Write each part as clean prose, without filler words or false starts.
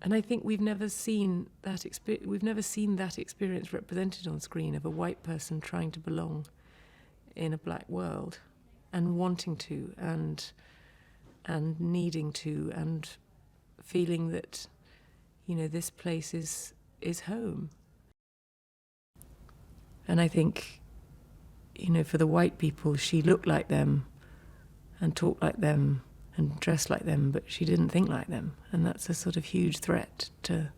And I think we've never seen that experience represented on screen of a white person trying to belong in a black world, and wanting to, and needing to, and feeling that, you know, this place is home. And I think, you know, for the white people, she looked like them and talked like them and dressed like them, but she didn't think like them. And that's a sort of huge threat to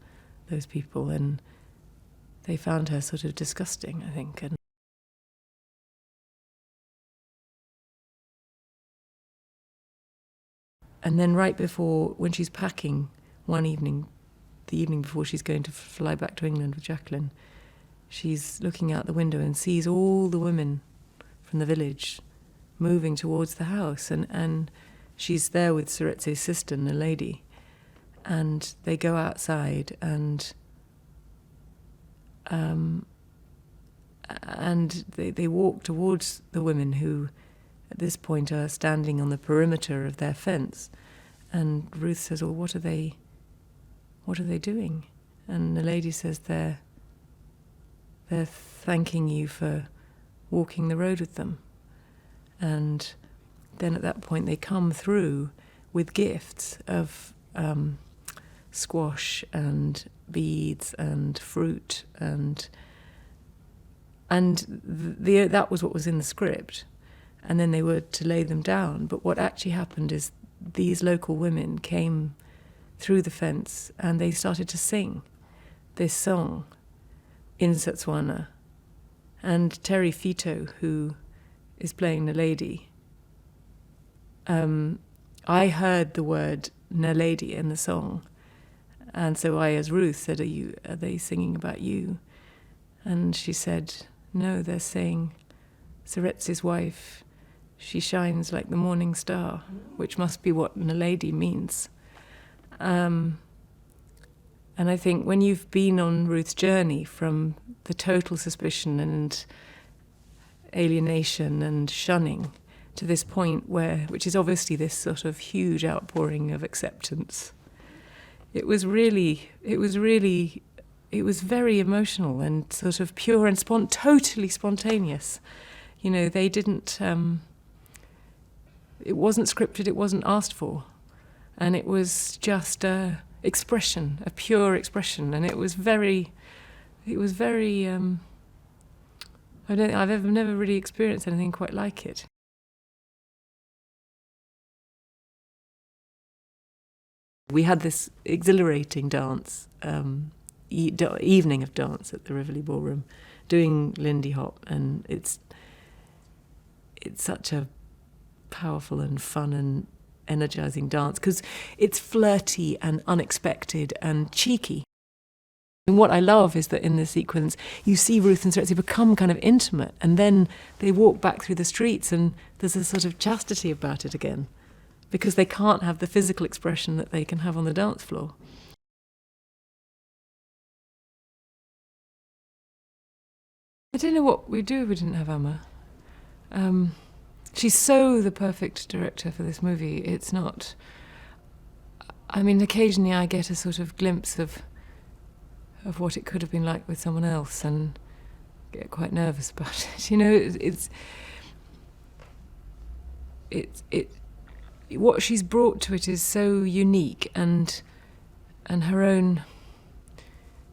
those people. And they found her sort of disgusting, I think. And then right before, when she's packing one evening, the evening before she's going to fly back to England with Jacqueline, she's looking out the window and sees all the women from the village moving towards the house. And she's there with Suretze's sister, a lady, and they go outside and they walk towards the women who, at this point, are standing on the perimeter of their fence. And Ruth says, "Well, what are they doing?" And the lady says, "They're thanking you for walking the road with them." And then at that point they come through with gifts of squash and beads and fruit, and that was what was in the script. And then they were to lay them down. But what actually happened is these local women came through the fence and they started to sing this song in BOTSWANA. And Terry Fito, who is playing the lady, I heard the word "Naledi" in the song, and so I, as Ruth, said, "Are they singing about you?" And she said, "No, they're saying Suretze's wife, she shines like the morning star," which must be what "Naledi" means. And I think when you've been on Ruth's journey from the total suspicion and alienation and shunning to this point which is obviously this sort of huge outpouring of acceptance, it was very emotional and sort of pure and totally spontaneous. You know, they didn't, it wasn't scripted, it wasn't asked for. And it was just a pure expression. And I've never really experienced anything quite like it. We had this exhilarating dance, evening of dance at the RIVOLI Ballroom, doing Lindy Hop, and it's such a powerful and fun and energizing dance because it's flirty and unexpected and cheeky. And what I love is that in this sequence you see Ruth and Suretse become kind of intimate, and then they walk back through the streets and there's a sort of chastity about it again, because they can't have the physical expression that they can have on the dance floor. I don't know what we'd do if we didn't have Amma. She's so the perfect director for this movie. It's not... I mean, occasionally I get a sort of glimpse of what it could have been like with someone else and get quite nervous about it. You know, what she's brought to it is so unique, and her own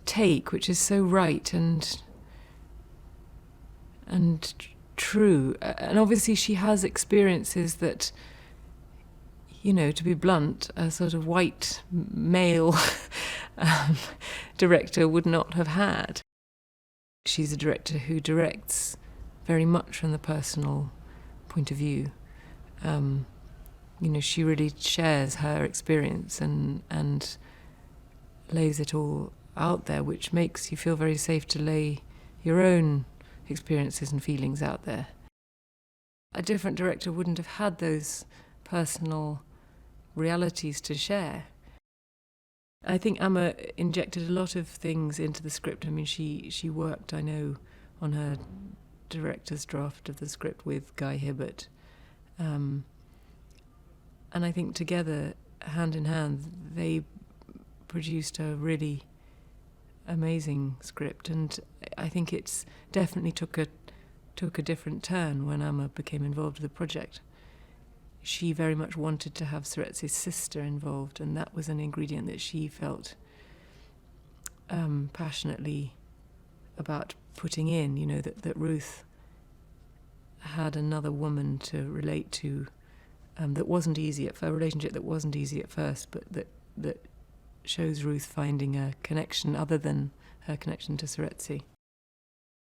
take, which is so right and true. And obviously she has experiences that, you know, to be blunt, a sort of white male director would not have had. She's a director who directs very much from the personal point of view. You know, she really shares her experience and lays it all out there, which makes you feel very safe to lay your own experiences and feelings out there. A different director wouldn't have had those personal realities to share. I think Amma injected a lot of things into the script. I mean, she worked, I know, on her director's draft of the script with Guy Hibbert. And I think together, hand in hand, they produced a really amazing script, and I think it's definitely took a different turn when AMMA became involved with the project. She very much wanted to have Serets's sister involved, and that was an ingredient that she felt passionately about putting in, you know, that Ruth had another woman to relate to, that wasn't easy a relationship that wasn't easy at first, but that shows Ruth finding a connection other than her connection to Seretse.